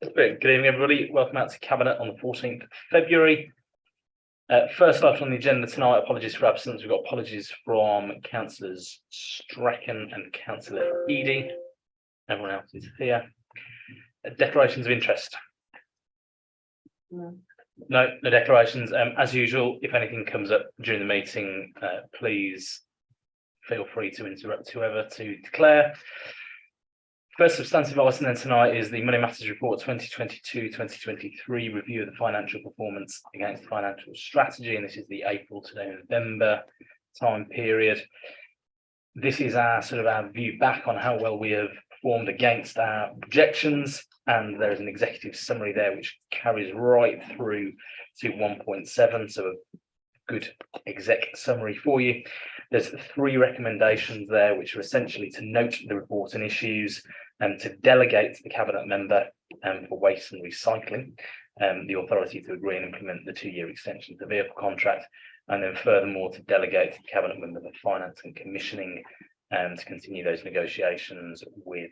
Good evening, everybody. Welcome out to Cabinet on the 14th of February. First up on the agenda tonight, apologies for absence. We've got apologies from Councillors Strachan and Councillor Eadie. Everyone else is here. Declarations of interest. No declarations. As usual, if anything comes up during the meeting, please feel free to interrupt whoever to declare. First substantive item then tonight is the Money Matters Report 2022-2023 review of the financial performance against financial strategy, and this is the April to November time period. This is our view back on how well we have performed against our projections, and there is an executive summary there which carries right through to 1.7, so a good exec summary for you. There's 3 recommendations there which are essentially to note the report and issues and to delegate to the Cabinet member for waste and recycling the authority to agree and implement the 2-year extension to the vehicle contract, and then furthermore to delegate to the Cabinet member the finance and commissioning to continue those negotiations with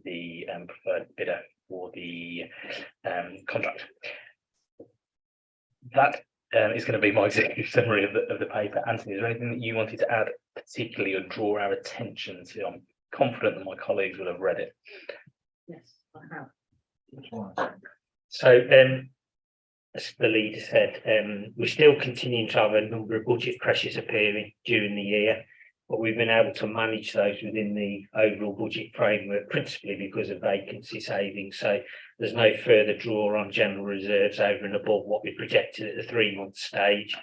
the preferred bidder for the contract. That is going to be my executive summary of the paper. Anthony, is there anything that you wanted to add particularly or draw our attention to? I'm confident that my colleagues will have read it. Yes, I have. So, as the leader said, we're still continuing to have a number of budget pressures appearing during the year, but we've been able to manage those within the overall budget framework, principally because of vacancy savings. So there's no further draw on general reserves over and above what we projected at the 3-month stage.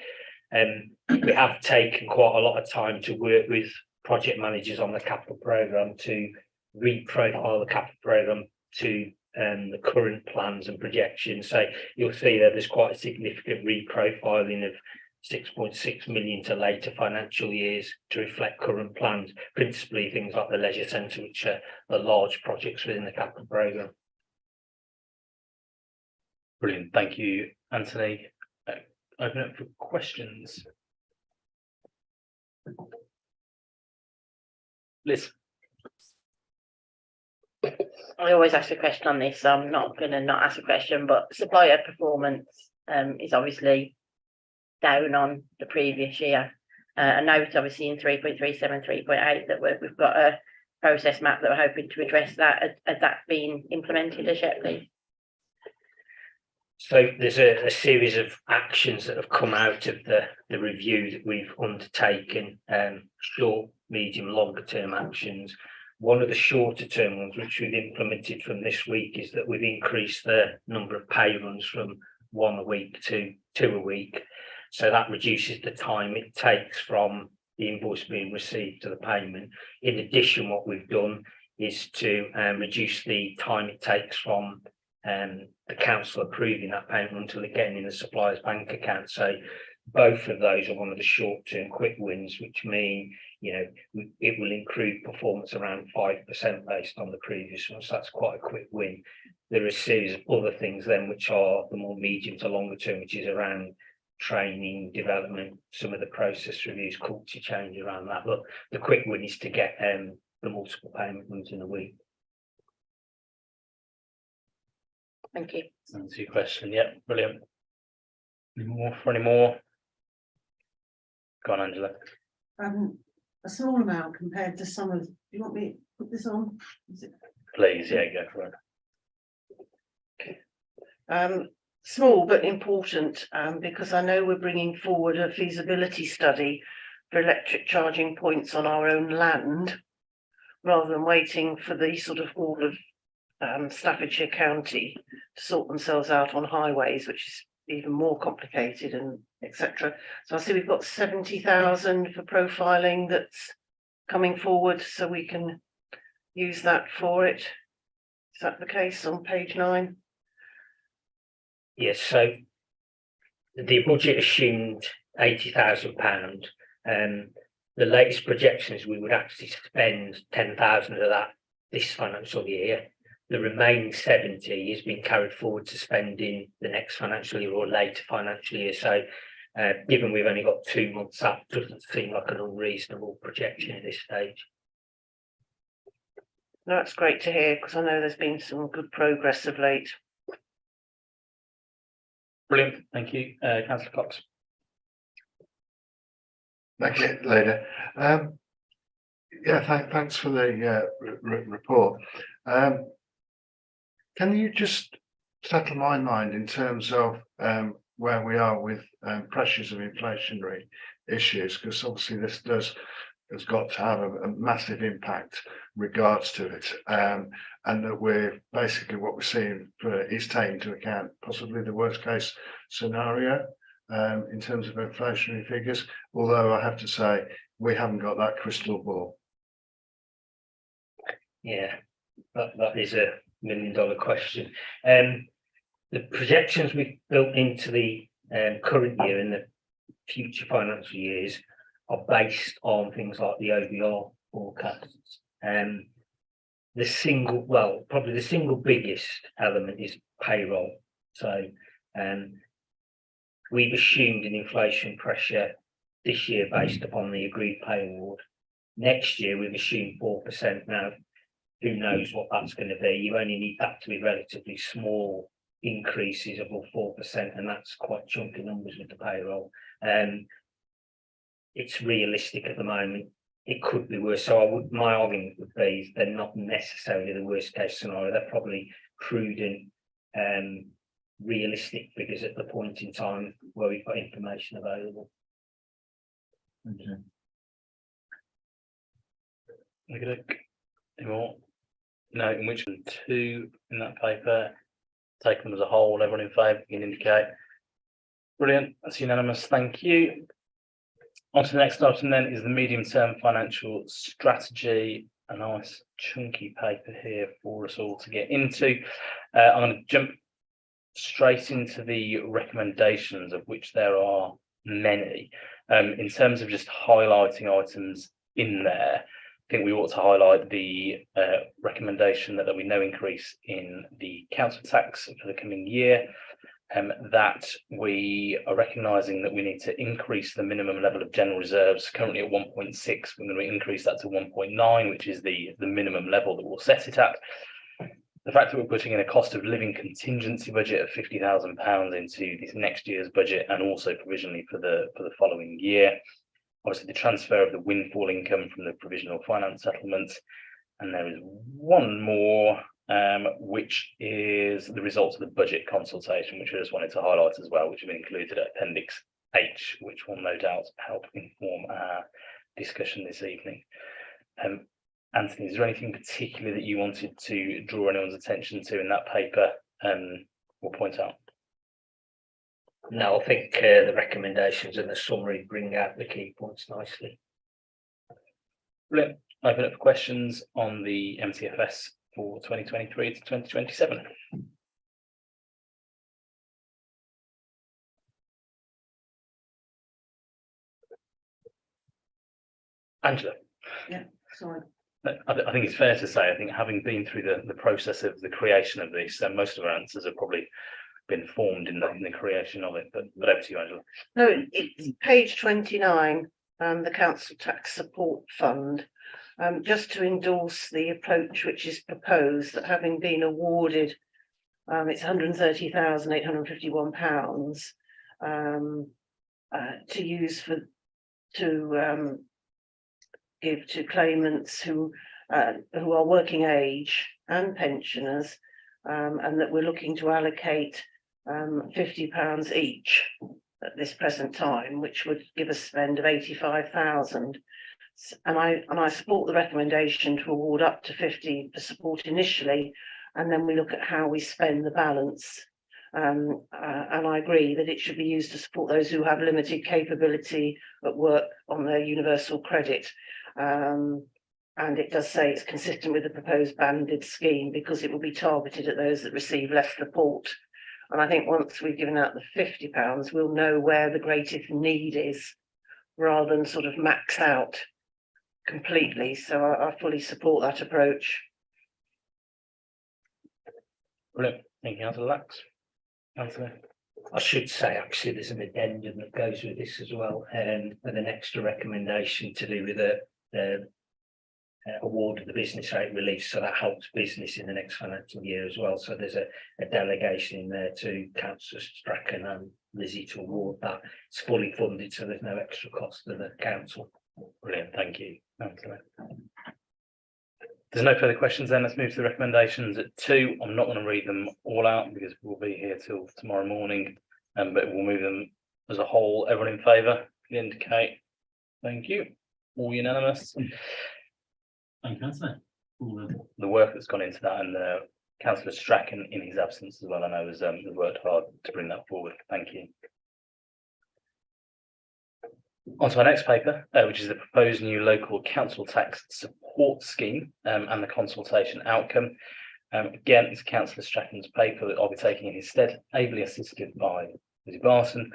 We have taken quite a lot of time to work with project managers on the capital programme to reprofile the capital programme to the current plans and projections. So you'll see that there's quite a significant reprofiling of 6.6 million to later financial years to reflect current plans, principally things like the leisure centre, which are the large projects within the capital programme. Brilliant, thank you, Anthony. Open up for questions. Liz. I always ask a question on this, so I'm not going to not ask a question, but supplier performance is obviously down on the previous year. I note obviously in 3.37, 3.8 that we've got a process map that we're hoping to address that. Has that been implemented as yet, please? So there's a series of actions that have come out of the review that we've undertaken, short, medium, longer term actions. One of the shorter term ones which we've implemented from this week is that we've increased the number of pay runs from 1 a week to 2 a week. So that reduces the time it takes from the invoice being received to the payment. In addition, what we've done is to reduce the time it takes from the council approving that payment until it getting in the supplier's bank account. So both of those are one of the short-term quick wins, which mean, it will improve performance around 5% based on the previous one. So that's quite a quick win. There are a series of other things then, which are the more medium to longer term, which is around training, development, some of the process reviews, culture change around that. But the quick win is to get the multiple payment runs in a week. Thank you. Answer your question. Yeah, brilliant. Any more? Go on, Angela. A small amount compared to some of. Do you want me to put this on? Please, yeah, go for it. Small but important, because I know we're bringing forward a feasibility study for electric charging points on our own land, rather than waiting for the whole of Staffordshire County to sort themselves out on highways, which is even more complicated and etc. So I see we've got 70,000 for profiling that's coming forward, so we can use that for it. Is that the case on page 9? Yes, so the budget assumed £80,000. The latest projections, we would actually spend 10,000 of that this financial year. The remaining 70 is being carried forward to spend in the next financial year or later financial year. So given we've only got 2 months up, it doesn't seem like an unreasonable projection at this stage. That's great to hear, because I know there's been some good progress of late. Brilliant, thank you. Councillor Cox. Thank you, Leader. Yeah, thanks for the report. Can you just settle my mind in terms of where we are with pressures of inflationary issues? Because obviously this has got to have a massive impact regards to it, and that we're basically what we're seeing is taking into account possibly the worst case scenario in terms of inflationary figures, although I have to say we haven't got that crystal ball. Yeah, that is a $1 million question. The projections we've built into the current year and the future financial years are based on things like the OBR forecasts. Probably the single biggest element is payroll. So we've assumed an inflation pressure this year based upon the agreed pay award. Next year we've assumed 4%. Now, who knows what that's going to be? You only need that to be relatively small increases above 4%, and that's quite chunky numbers with the payroll. It's realistic at the moment. It could be worse. So my argument would be they're not necessarily the worst case scenario. They're probably prudent, realistic figures at the point in time where we've got information available. Okay. Okay. Any more? No, in which one? 2 in that paper. Take them as a whole. Everyone in favour can indicate. Brilliant. That's unanimous. Thank you. On to the next item then is the medium-term financial strategy. A nice chunky paper here for us all to get into. I'm going to jump straight into the recommendations, of which there are many. In terms of just highlighting items in there, I think we ought to highlight the recommendation that there'll be no increase in the council tax for the coming year. That we are recognising that we need to increase the minimum level of general reserves, currently at 1.6. We're going to increase that to 1.9, which is the minimum level that we'll set it at. The fact that we're putting in a cost of living contingency budget of £50,000 into this next year's budget, and also provisionally for the following year. Obviously, the transfer of the windfall income from the provisional finance settlement, and there is one more, which is the results of the budget consultation, which I just wanted to highlight as well, which have been included at Appendix H, which will no doubt help inform our discussion this evening. Anthony, is there anything particular that you wanted to draw anyone's attention to in that paper or point out? No, I think the recommendations and the summary bring out the key points nicely. Brilliant. Open up for questions on the MTFS for 2023 to 2027. Angela. Yeah, sorry. I think it's fair to say, I think having been through the process of the creation of this, most of our answers have probably been formed in the creation of it, but over to you, Angela. No, it's page 29, the council tax support fund. Just to endorse the approach which is proposed, that having been awarded, it's £130,851 to use to give to claimants who are working age and pensioners, and that we're looking to allocate £50 each at this present time, which would give a spend of 85,000. And I support the recommendation to award up to 50 for support initially, and then we look at how we spend the balance. And I agree that it should be used to support those who have limited capability at work on their universal credit. And it does say it's consistent with the proposed banded scheme, because it will be targeted at those that receive less support. And I think once we've given out the £50, we'll know where the greatest need is, rather than sort of max out completely. So I fully support that approach. Brilliant. Thank you, Councillor Lax. Anthony. I should say, actually, there's an addendum that goes with this as well, and an extra recommendation to do with the awarded the business rate relief, so that helps business in the next financial year as well. So there's a delegation in there to Councillor Strachan and Lizzie to award that. It's fully funded, so there's no extra cost to the council. Brilliant, thank you. Councillor. There's no further questions then. Let's move to the recommendations at 2. I'm not going to read them all out because we'll be here till tomorrow morning, but we'll move them as a whole. Everyone in favour, indicate. Thank you. All unanimous. Thank you, Councillor. All The work that's gone into that, and Councillor Strachan in his absence as well, I know has worked hard to bring that forward. Thank you. On to our next paper, which is the proposed new local council tax support scheme and the consultation outcome. Again, it's Councillor Strachan's paper that I'll be taking in his stead, ably assisted by Lizzie Barson.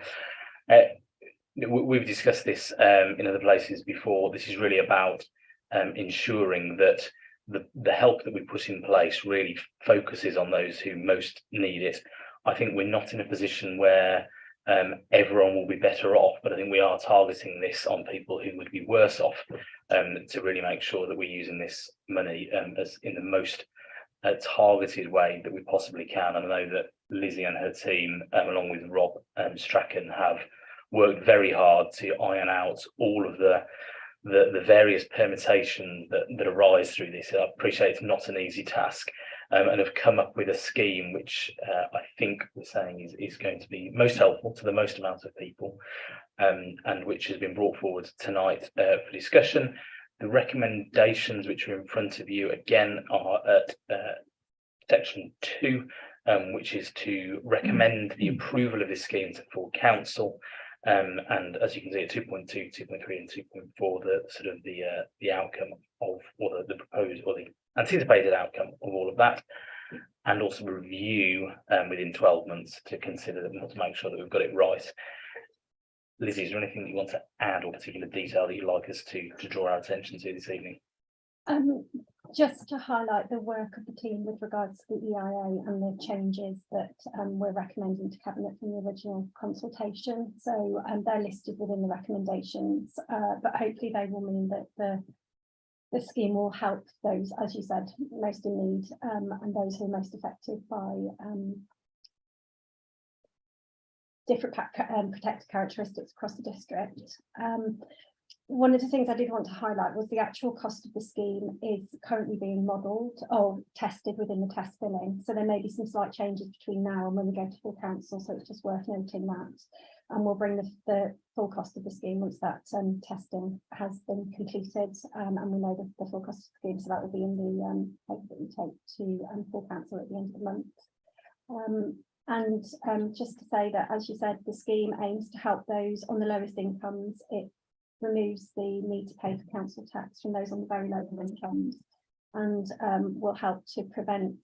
We've discussed this in other places before. This is really about ensuring that the help that we put in place really focuses on those who most need it. I think we're not in a position where everyone will be better off, but I think we are targeting this on people who would be worse off, to really make sure that we're using this money as in the most targeted way that we possibly can. And I know that Lizzie and her team, along with Rob Strachan, have worked very hard to iron out all of the various permutations that arise through this. I appreciate it's not an easy task, and have come up with a scheme which I think we're saying is going to be most helpful to the most amount of people, and which has been brought forward tonight for discussion. The recommendations which are in front of you again are at section 2, which is to recommend the approval of this scheme to full council. And as you can see at 2.2, 2.3 and 2.4, the sort of the outcome of, or the proposed or the anticipated outcome of all of that, and also review within 12 months to consider them, to make sure that we've got it right. Lizzie, is there anything that you want to add or particular detail that you'd like us to draw our attention to this evening? Just to highlight the work of the team with regards to the EIA and the changes that we're recommending to Cabinet from the original consultation. So they're listed within the recommendations, but hopefully they will mean that the scheme will help those, as you said, most in need, and those who are most affected by different protected characteristics across the district. One of the things I did want to highlight was the actual cost of the scheme is currently being modelled or tested within the test billing. So there may be some slight changes between now and when we go to full council. So it's just worth noting that. And we'll bring the full cost of the scheme once that testing has been completed, and we know the full cost of the scheme. So that will be in the paper that we take to full council at the end of the month. Just to say that, as you said, the scheme aims to help those on the lowest incomes. It removes the need to pay for council tax from those on the very low incomes, and will help to prevent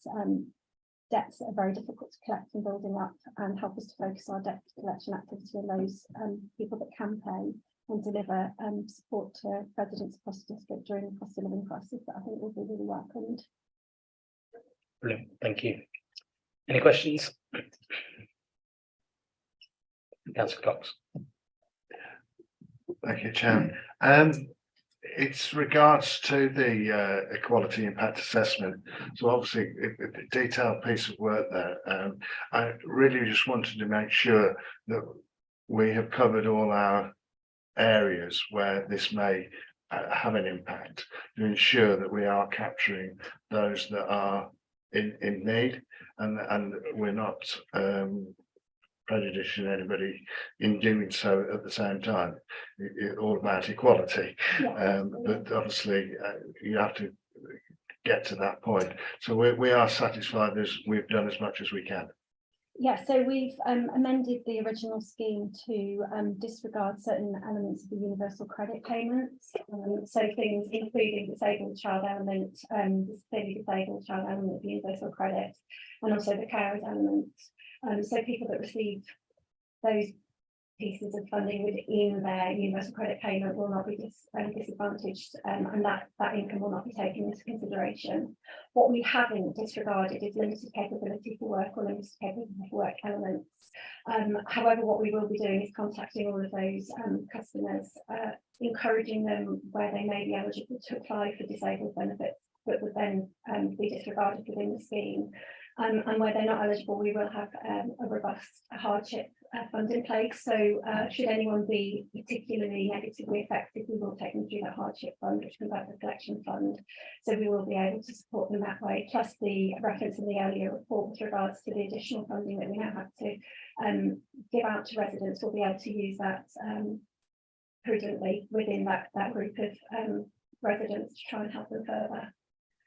debts that are very difficult to collect from building up, and help us to focus our debt collection activity on those people that can pay, and deliver support to residents across the district during the cost of living crisis that I think will be really welcomed. Brilliant, thank you. Any questions? Councillor Cox. Thank you, Chair. It's regards to the equality impact assessment. So obviously a detailed piece of work there. I really just wanted to make sure that we have covered all our areas where this may have an impact, to ensure that we are capturing those that are in need, and we're not prejudicing anybody in doing so at the same time. It's all about equality, but obviously you have to get to that point. So we are satisfied as we've done as much as we can. Yeah, so we've amended the original scheme to disregard certain elements of the universal credit payments. So things including disabled child element, the severely disabled child element of the universal credit, and also the carers element. So people that receive those pieces of funding within their universal credit payment will not be disadvantaged, and that income will not be taken into consideration. What we haven't disregarded is limited capability for work or limited capability for work elements. However, what we will be doing is contacting all of those customers, encouraging them where they may be eligible to apply for disabled benefits that would then be disregarded within the scheme. And where they're not eligible, we will have a robust hardship fund in place. So should anyone be particularly negatively affected, we will take them through that hardship fund, which comes out of the collection fund. So we will be able to support them that way. Plus the reference in the earlier report with regards to the additional funding that we now have to give out to residents, we'll be able to use that prudently within that group of residents to try and help them further.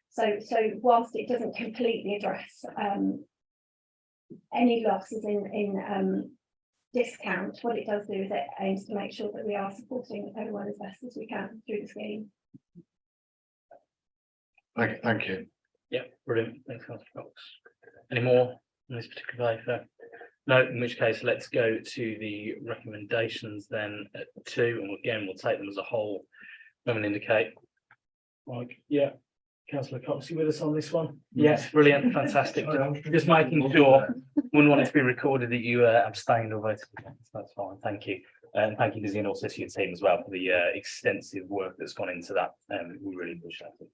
So whilst it doesn't completely address any losses in discount, what it does do is it aims to make sure that we are supporting everyone as best as we can through the scheme. Thank you. Yeah, brilliant. Thanks, Councillor Cox. Any more on this particular paper? No, in which case let's go to the recommendations then at 2, and again we'll take them as a whole. I'm going to indicate. Like, yeah. Councillor Cox, you with us on this one? Yes, brilliant, fantastic. Just making sure, wouldn't want it to be recorded that you abstained or voted against. That's fine, thank you. And thank you, Lizzie, and also to your team as well for the extensive work that's gone into that. We really appreciate it.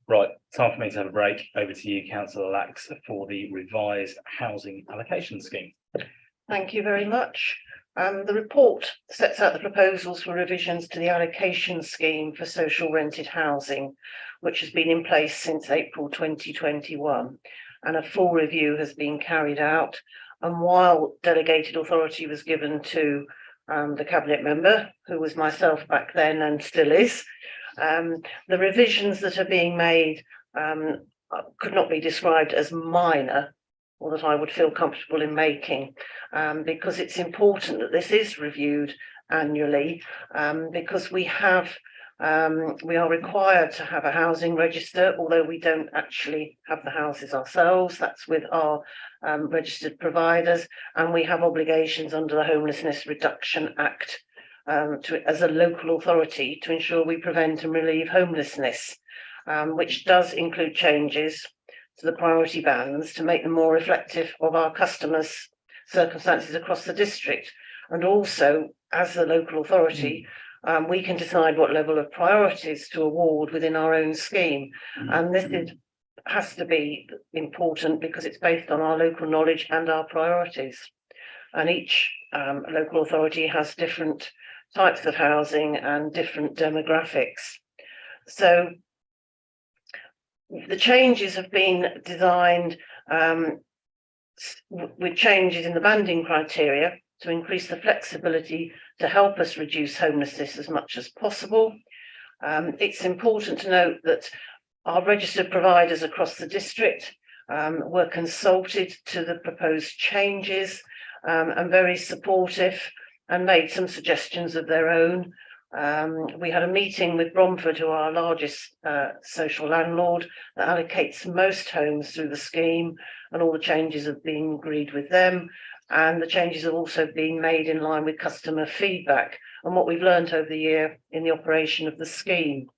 Right, time for me to have a break. Over to you, Councillor Lax, for the revised housing allocation scheme. Thank you very much. The report sets out the proposals for revisions to the allocation scheme for social rented housing, which has been in place since April 2021, and a full review has been carried out. And while delegated authority was given to the cabinet member, who was myself back then and still is, the revisions that are being made could not be described as minor, or that I would feel comfortable in making, because it's important that this is reviewed annually, because we are required to have a housing register, although we don't actually have the houses ourselves. That's with our registered providers, and we have obligations under the Homelessness Reduction Act as a local authority to ensure we prevent and relieve homelessness, which does include changes to the priority bands to make them more reflective of our customers' circumstances across the district. And also, as the local authority, we can decide what level of priorities to award within our own scheme. And this has to be important because it's based on our local knowledge and our priorities. And each local authority has different types of housing and different demographics. So the changes have been designed with changes in the banding criteria to increase the flexibility to help us reduce homelessness as much as possible. It's important to note that our registered providers across the district were consulted to the proposed changes and very supportive and made some suggestions of their own. We had a meeting with Bromford, who are our largest social landlord that allocates most homes through the scheme, and all the changes have been agreed with them, and the changes have also been made in line with customer feedback and what we've learned over the year in the operation of the scheme.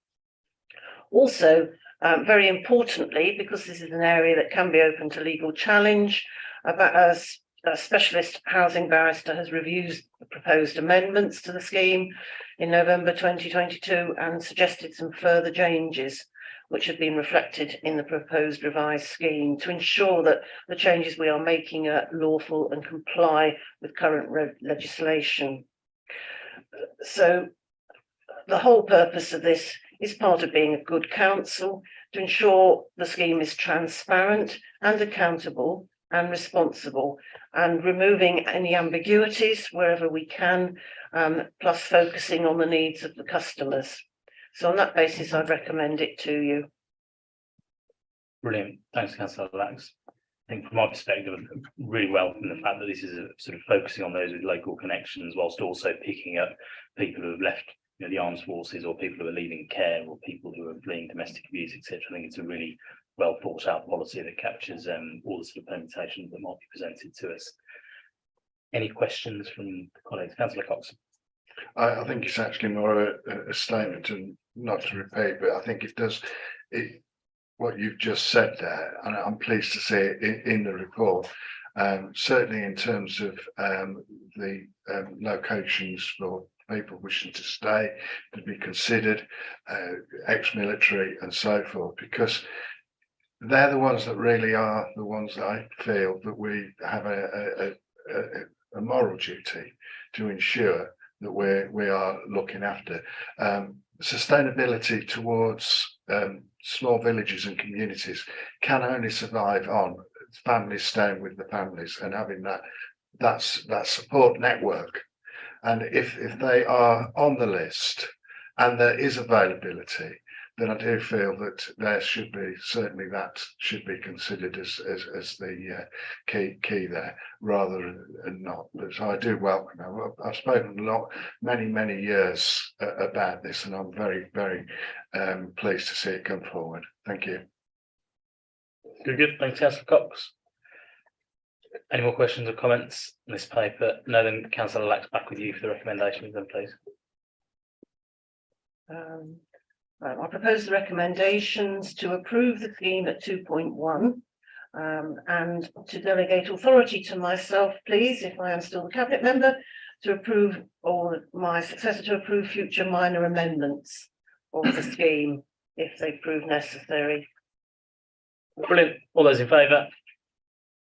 Also, very importantly, because this is an area that can be open to legal challenge, a specialist housing barrister has reviewed the proposed amendments to the scheme in November 2022 and suggested some further changes which have been reflected in the proposed revised scheme to ensure that the changes we are making are lawful and comply with current legislation. So the whole purpose of this is part of being a good council to ensure the scheme is transparent and accountable and responsible, and removing any ambiguities wherever we can, plus focusing on the needs of the customers. So on that basis, I'd recommend it to you. Brilliant. Thanks, Councillor Lax. I think from my perspective, really well from the fact that this is sort of focusing on those with local connections, whilst also picking up people who have left the armed forces, or people who are leaving care, or people who are fleeing domestic abuse, etc. I think it's a really well thought out policy that captures all the sort of permutations that might be presented to us. Any questions from colleagues? Councillor Cox. I think it's actually more a statement, and not to repeat, but I think it does, what you've just said there, and I'm pleased to see it in the report. Certainly in terms of the locations for people wishing to stay, to be considered, ex-military and so forth, because they're the ones that really are the ones that I feel that we have a moral duty to ensure that we are looking after. Sustainability towards small villages and communities can only survive on families staying with the families and having that support network. And if they are on the list and there is availability, then I do feel that there should be, certainly that should be considered as the key there, rather than not. But so I do welcome it. I've spoken many years about this, and I'm very pleased to see it come forward. Thank you. Good. Thanks, Councillor Cox. Any more questions or comments on this paper? No, then Councillor Lax, back with you for the recommendations then, please. I propose the recommendations to approve the scheme at 2.1 and to delegate authority to myself, please, if I am still the cabinet member, to approve, or my successor to approve future minor amendments of the scheme if they prove necessary. Brilliant. All those in favour?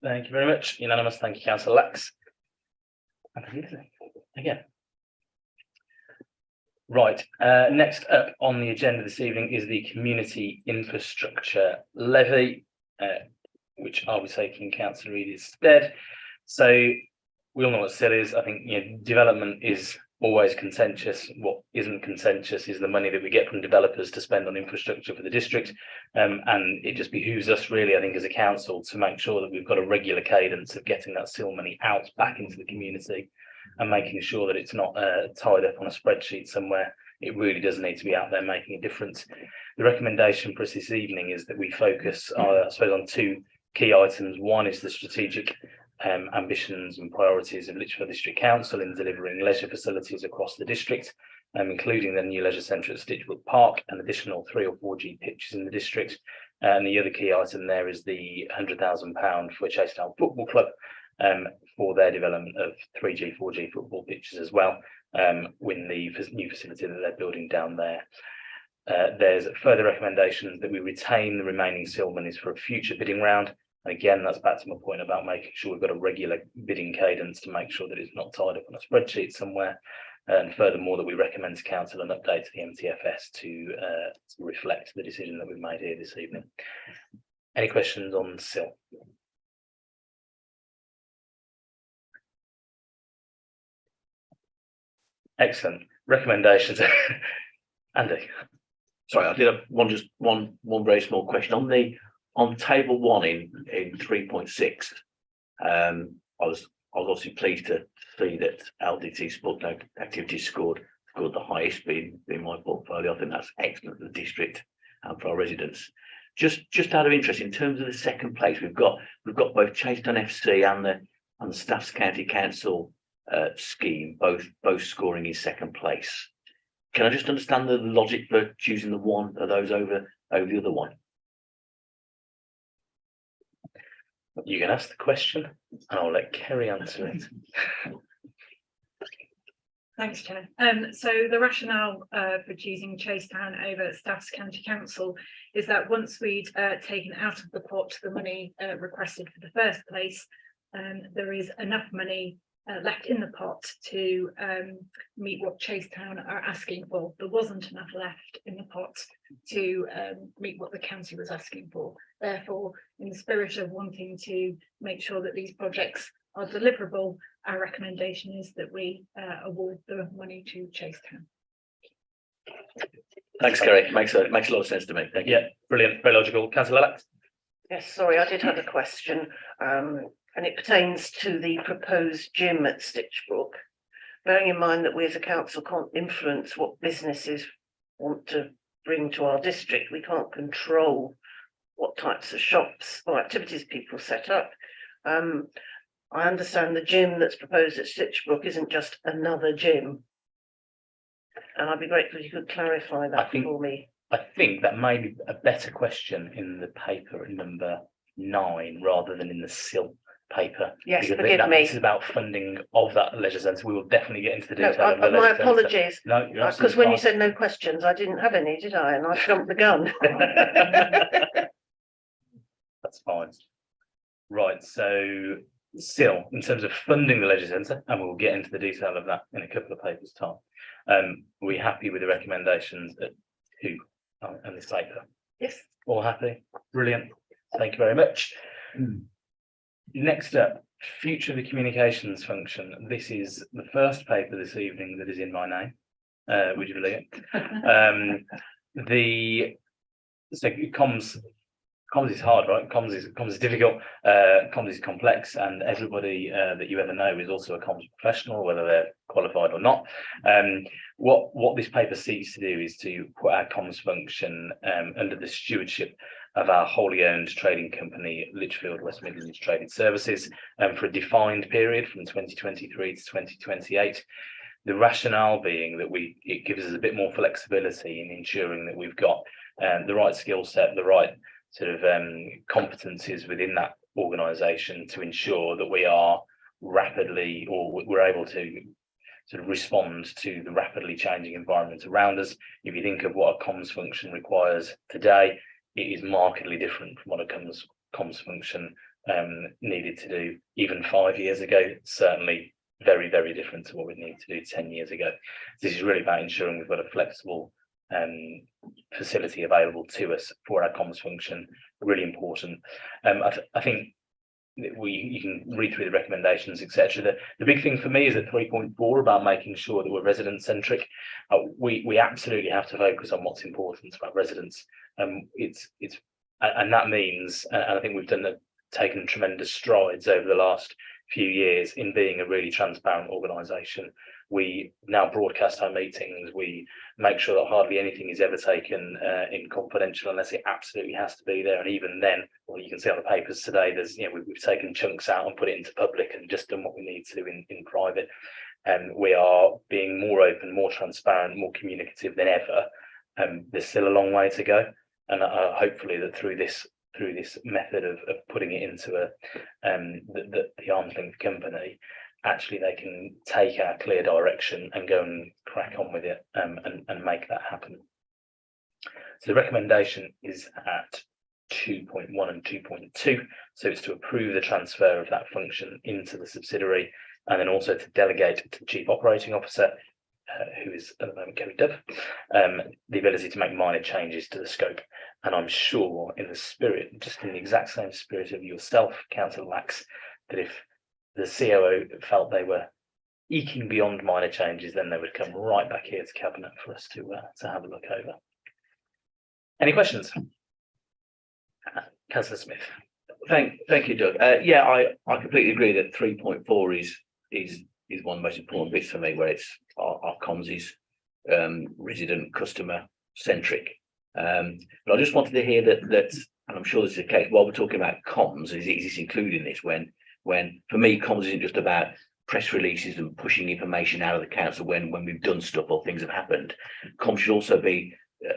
Thank you very much. Unanimous. Thank you, Councillor Lax. Again. Right, next up on the agenda this evening is the Community Infrastructure Levy, which I'll be taking Councillor Reid's stead. So we all know what SIL is. I think development is always contentious. What isn't contentious is the money that we get from developers to spend on infrastructure for the district. And it just behooves us really, I think, as a council to make sure that we've got a regular cadence of getting that SIL money out back into the community, and making sure that it's not tied up on a spreadsheet somewhere. It really does need to be out there making a difference. The recommendation for us this evening is that we focus, I suppose, on two key items. One is the strategic ambitions and priorities of Lichfield District Council in delivering leisure facilities across the district, including the new leisure centre at Stitchwood Park and additional 3 or 4G pitches in the district. And the other key item there is the £100,000 for Chasetown Football Club, for their development of 3G, 4G football pitches as well, with the new facility that they're building down there. There's further recommendations that we retain the remaining SIL monies for a future bidding round. And again, that's back to my point about making sure we've got a regular bidding cadence to make sure that it's not tied up on a spreadsheet somewhere. And furthermore, that we recommend to Council an update to the MTFS to reflect the decision that we've made here this evening. Any questions on SIL? Excellent recommendations. Andy. Sorry, I did have one very small question on table 1 in 3.6. I was obviously pleased to see that LDT sport activities scored the highest being my portfolio. I think that's excellent for the district and for our residents. Just out of interest, in terms of the second place, we've got both Chasetown FC and the Staffs County Council scheme, both scoring in second place. Can I just understand the logic for choosing the one of those over the other one? You can ask the question and I'll let Kerry answer it. Thanks, Chair. So the rationale for choosing Chasetown over Staffs County Council is that once we'd taken out of the pot the money requested for the first place, there is enough money left in the pot to meet what Chasetown are asking for. There wasn't enough left in the pot to meet what the county was asking for. Therefore, in the spirit of wanting to make sure that these projects are deliverable, our recommendation is that we award the money to Chasetown. Thanks, Kerry. Makes a lot of sense to me. Thank you. Yeah, brilliant, very logical. Councillor Lax. Yes, sorry, I did have a question, and it pertains to the proposed gym at Stitchbrook. Bearing in mind that we as a council can't influence what businesses want to bring to our district, we can't control what types of shops or activities people set up. I understand the gym that's proposed at Stitchbrook isn't just another gym. And I'd be grateful if you could clarify I that think- for me. I think that may be a better question in the paper at number 9 rather than in the SIL paper. Yes, because forgive that me. This is about funding of that leisure centre. We will definitely get into the No, detail of the my leisure centre. apologies, No, you're because absolutely when you fine. said no questions, I didn't have any, did I? And I jumped the gun. That's fine. Right, so still, in terms of funding the leisure centre, and we'll get into the detail of that in a couple of papers' time. We're happy with the recommendations at 2 and this paper. Yes. All happy? Brilliant. Thank you very much. Next up, future of the communications function. This is the first paper this evening that is in my name. Would you believe it? So comms is hard, right? Comms is difficult. Comms is complex, and everybody that you ever know is also a comms professional, whether they're qualified or not. What this paper seeks to do is to put our comms function under the stewardship of our wholly owned trading company, Lichfield West Midlands Trading Services, for a defined period from 2023 to 2028. The rationale being that it gives us a bit more flexibility in ensuring that we've got the right skill set, the right sort of competencies within that organisation to ensure that we are rapidly, or we're able to sort of respond to the rapidly changing environment around us. If you think of what a comms function requires today, it is markedly different from what a comms function needed to do even 5 years ago. Certainly very, very different to what we need to do 10 years ago. This is really about ensuring we've got a flexible facility available to us for our comms function. Really important. I think you can read through the recommendations, etc. The big thing for me is at 3.4 about making sure that we're resident centric. We absolutely have to focus on what's important to our residents. And that means, and I think we've taken tremendous strides over the last few years in being a really transparent organisation. We now broadcast our meetings. We make sure that hardly anything is ever taken in confidential unless it absolutely has to be there. And even then, well, you can see on the papers today, we've taken chunks out and put it into public and just done what we need to in private. And we are being more open, more transparent, more communicative than ever. There's still a long way to go, and hopefully that through this method of putting it into the arm's length company, actually they can take our clear direction and go and crack on with it and make that happen. So the recommendation is at 2.1 and 2.2. So it's to approve the transfer of that function into the subsidiary, and then also to delegate to the Chief Operating Officer, who is at the moment Kerry Dove, the ability to make minor changes to the scope. And I'm sure in the exact same spirit of yourself, Councillor Lax, that if the COO felt they were eking beyond minor changes, then they would come right back here to Cabinet for us to have a look over. Any questions? Councillor Smith. Thank you, Doug. Yeah, I completely agree that 3.4 is one of the most important bits for me, where it's our comms is resident customer centric. But I just wanted to hear that, and I'm sure this is the case, while we're talking about comms, is this including this when for me comms isn't just about press releases and pushing information out of the council when we've done stuff or things have happened. Comms should also be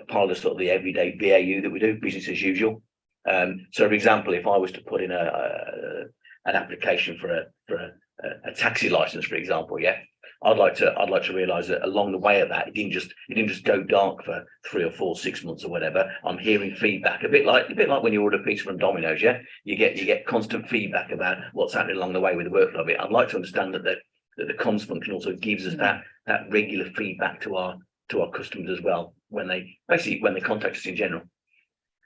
part of the sort of the everyday BAU that we do, business as usual. So for example, if I was to put in an application for a taxi license, for example, yeah, I'd like to realise that along the way of that, it didn't just go dark for 3 or 4, 6 months or whatever. I'm hearing feedback, a bit like when you order pizza from Domino's, yeah, you get constant feedback about what's happening along the way with the workflow of it. I'd like to understand that the comms function also gives us that regular feedback to our customers as well when they contact us in general.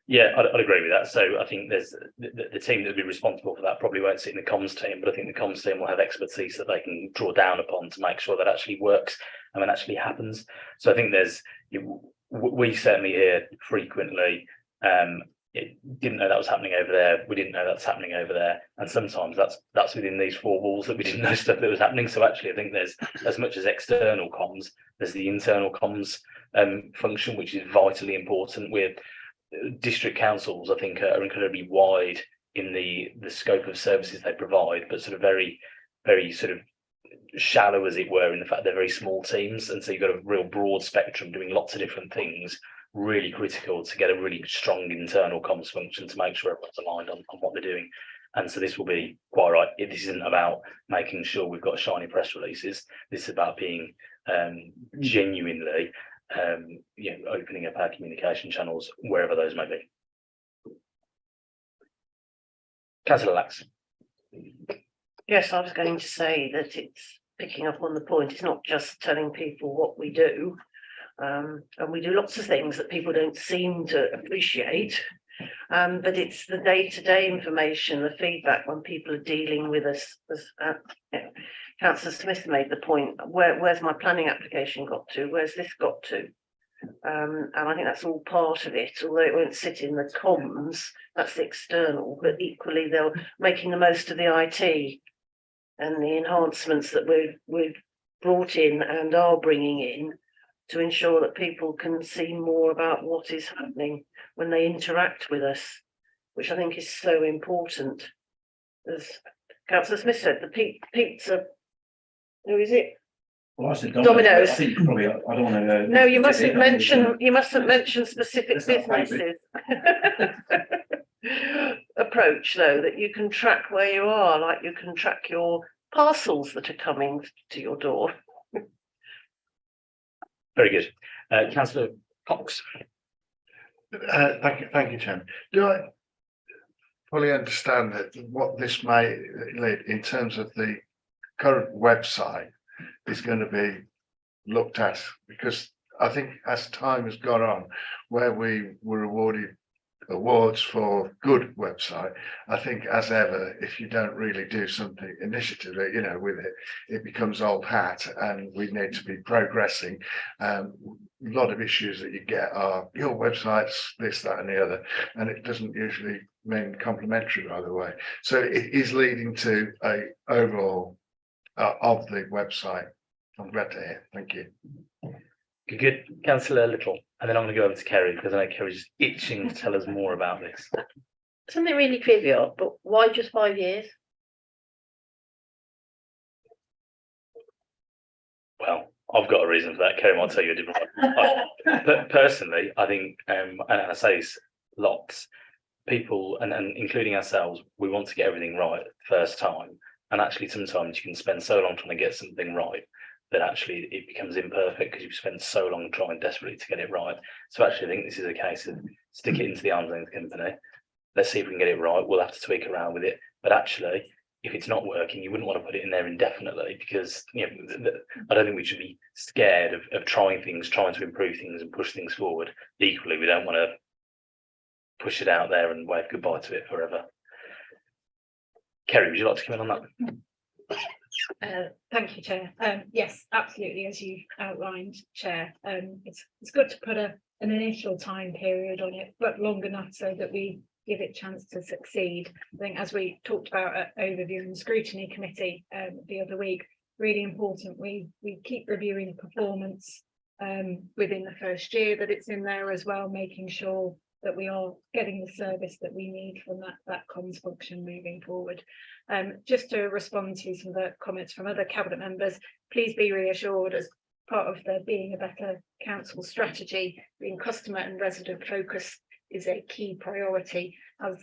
Yeah, I'd agree with that. So I think there's the team that would be responsible for that probably won't sit in the comms team, but I think the comms team will have expertise that they can draw down upon to make sure that actually works and then actually happens. So I think we certainly hear frequently, didn't know that was happening over there. We didn't know that's happening over there. And sometimes that's within these 4 walls that we didn't know stuff that was happening. So actually, I think there's as much as external comms, there's the internal comms function, which is vitally important. With district councils, I think, are incredibly wide in the scope of services they provide, but sort of very, very sort of shallow, as it were, in the fact they're very small teams, and so you've got a real broad spectrum doing lots of different things. Really critical to get a really strong internal comms function to make sure everyone's aligned on what they're doing. And so this will be quite right. This isn't about making sure we've got shiny press releases. This is about being genuinely opening up our communication channels wherever those may be. Councillor Lax. Yes, I was going to say that it's picking up on the point. It's not just telling people what we do. And we do lots of things that people don't seem to appreciate. But it's the day-to-day information, the feedback when people are dealing with us. Councillor Smith made the point, where's my planning application got to? Where's this got to? And I think that's all part of it, although it won't sit in the comms, that's the external, but equally they're making the most of the IT and the enhancements that we've brought in and are bringing in to ensure that people can see more about what is happening when they interact with us, which I think is so important. As Councillor Smith said, the pizza, who is it? Well, I said Domino's. I think probably, I don't want to. No, you mustn't mention specific It's not businesses. Approach though, that you can track where you are, like you can track your parcels that are coming to your door. Very good. Councillor Cox. Thank you, Chairman. Do I fully understand that what this may lead in terms of the current website is going to be looked at? Because I think as time has gone on, where we were awarded awards for good website, I think as ever, if you don't really do something initiatively, with it, it becomes old hat, and we need to be progressing. A lot of issues that you get are your website's this, that, and the other, and it doesn't usually mean complimentary, by the way. So it is leading to a overall of the website. I'm glad to hear. Thank you. Good. Councillor Little, and then I'm going to go over to Kerry because I know Kerry's itching to tell us more about this. Something really trivial, but why just 5 years? Well, I've got a reason for that. Kerry might tell you a different one. But personally, I think, and I say this lots, people, and including ourselves, we want to get everything right first time. And actually, sometimes you can spend so long trying to get something right that actually it becomes imperfect because you've spent so long trying desperately to get it right. So actually, I think this is a case of stick it into the arm's length company. Let's see if we can get it right. We'll have to tweak around with it. But actually, if it's not working, you wouldn't want to put it in there indefinitely, because I don't think we should be scared of trying things, trying to improve things and push things forward. Equally, we don't want to push it out there and wave goodbye to it forever. Kerry, would you like to come in on that? Thank you, Chair. Yes, absolutely, as you outlined, Chair. It's good to put an initial time period on it, but long enough so that we give it a chance to succeed. I think, as we talked about at Overview and Scrutiny Committee the other week, really important we keep reviewing performance within the first year that it's in there as well, making sure that we are getting the service that we need from that comms function moving forward. Just to respond to some of the comments from other cabinet members, please be reassured, as part of the Being a Better Council strategy, being customer and resident focus is a key priority. As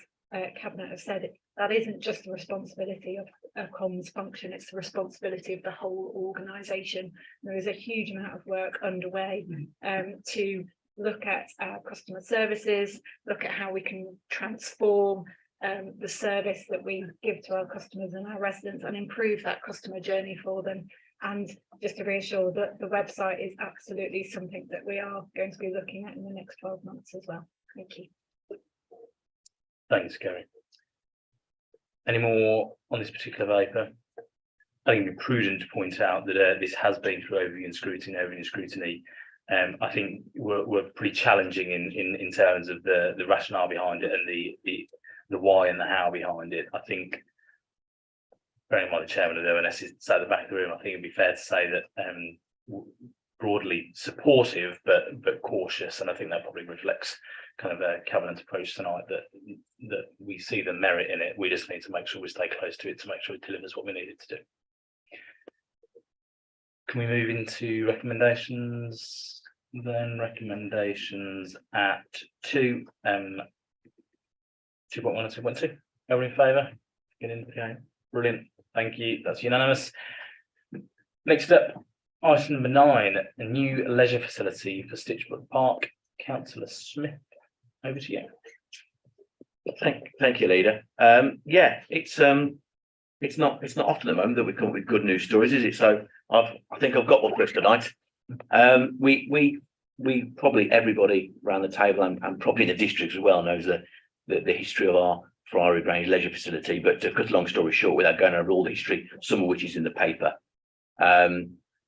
cabinet have said, that isn't just the responsibility of a comms function, it's the responsibility of the whole organisation. There is a huge amount of work underway to look at our customer services, look at how we can transform the service that we give to our customers and our residents and improve that customer journey for them. And just to reassure that the website is absolutely something that we are going to be looking at in the next 12 months as well. Thank you. Thanks, Kerry. Any more on this particular paper? I think it'd be prudent to point out that this has been through overview and scrutiny. I think we're pretty challenging in terms of the rationale behind it and the why and the how behind it. I think, bearing in mind the chairman of the ONS is sat at the back of the room, I think it'd be fair to say that broadly supportive but cautious, and I think that probably reflects kind of a Cabinet's approach tonight, that that we see the merit in it. We just need to make sure we stay close to it to make sure it delivers what we need it to do. Can we move into recommendations? Then recommendations at 2.1 and 2.2. Everyone in favour? Get in the game. Brilliant. Thank you. That's unanimous. Next up, item number 9, a new leisure facility for Stitchbrook Park. Councillor Smith, over to you. Thank you, Leader. Yeah, it's not often at the moment that we come up with good news stories, is it? So I think I've got one for us tonight. We probably everybody around the table and probably the district as well knows the history of our Friary Grange leisure facility. But to cut a long story short, without going over all the history, some of which is in the paper,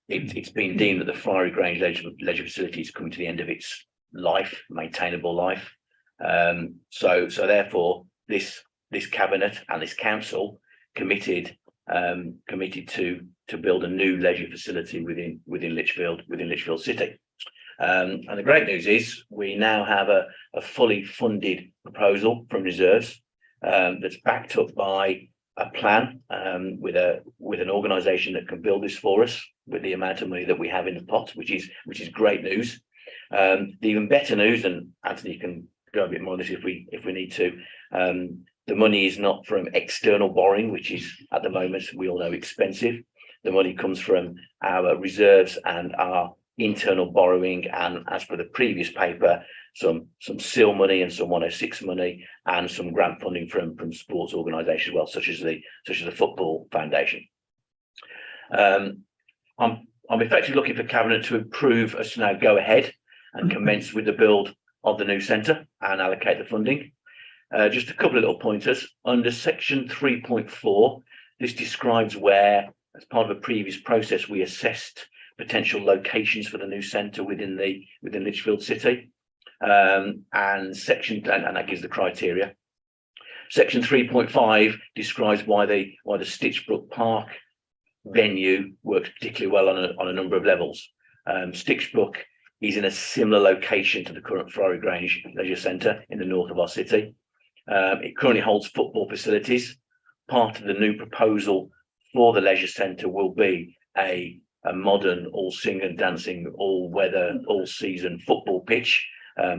it's been deemed that the Friary Grange leisure facility is coming to the end of its life, maintainable life. So therefore, this cabinet and this council committed to build a new leisure facility within Lichfield City. And the great news is we now have a fully funded proposal from reserves that's backed up by a plan with an organisation that can build this for us with the amount of money that we have in the pot, which is great news. The even better news, and Anthony can go a bit more on this if we need to. The money is not from external borrowing, which is at the moment we all know expensive. The money comes from our reserves and our internal borrowing, and as per the previous paper, some SIL money and some 106 money, and some grant funding from sports organisations as well, such as the Football Foundation. I'm effectively looking for Cabinet to approve us to now go ahead and commence with the build of the new centre and allocate the funding. Just a couple of little pointers. Under section 3.4, this describes where, as part of a previous process, we assessed potential locations for the new centre within Lichfield City, and that gives the criteria. Section 3.5 describes why the Stitchbrook Park venue works particularly well on a number of levels. Stitchbrook is in a similar location to the current Friary Grange Leisure Centre in the north of our city. It currently holds football facilities. Part of the new proposal for the leisure centre will be a modern, all sing and dancing, all weather, all season football pitch.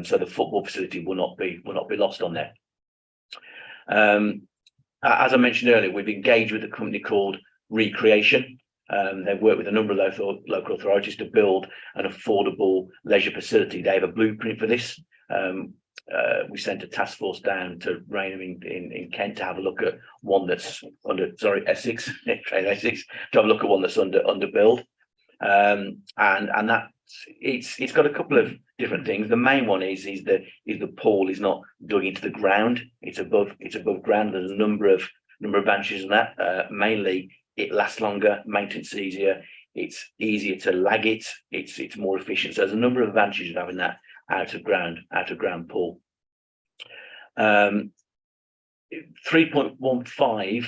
So the football facility will not be lost on there. As I mentioned earlier, we've engaged with a company called Recreation. They've worked with a number of local authorities to build an affordable leisure facility. They have a blueprint for this. We sent a task force down to Rainham in Kent to have a look at one that's Essex, Essex, to have a look at one that's under build. And that it's got a couple of different things. The main one is the pool is not dug into the ground. It's above ground. There's a number of advantages in that. Mainly, it lasts longer, maintenance easier. It's easier to lag it. It's more efficient. So there's a number of advantages of having that out of ground pool. 3.15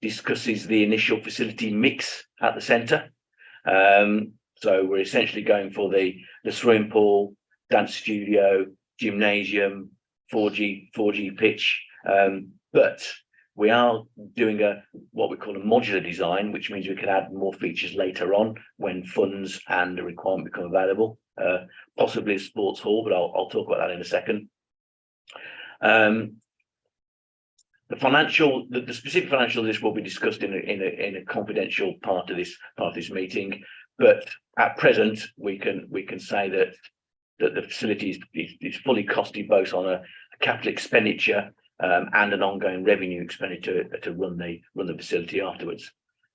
discusses the initial facility mix at the centre. So we're essentially going for the swimming pool, dance studio, gymnasium, 4G pitch, but we are doing what we call a modular design, which means we can add more features later on when funds and the requirement become available. Possibly a sports hall, but I'll talk about that in a second. The specific financial of this will be discussed in a confidential part of this meeting. But at present, we can say that the facility is fully costed both on a capital expenditure and an ongoing revenue expenditure to run the facility afterwards.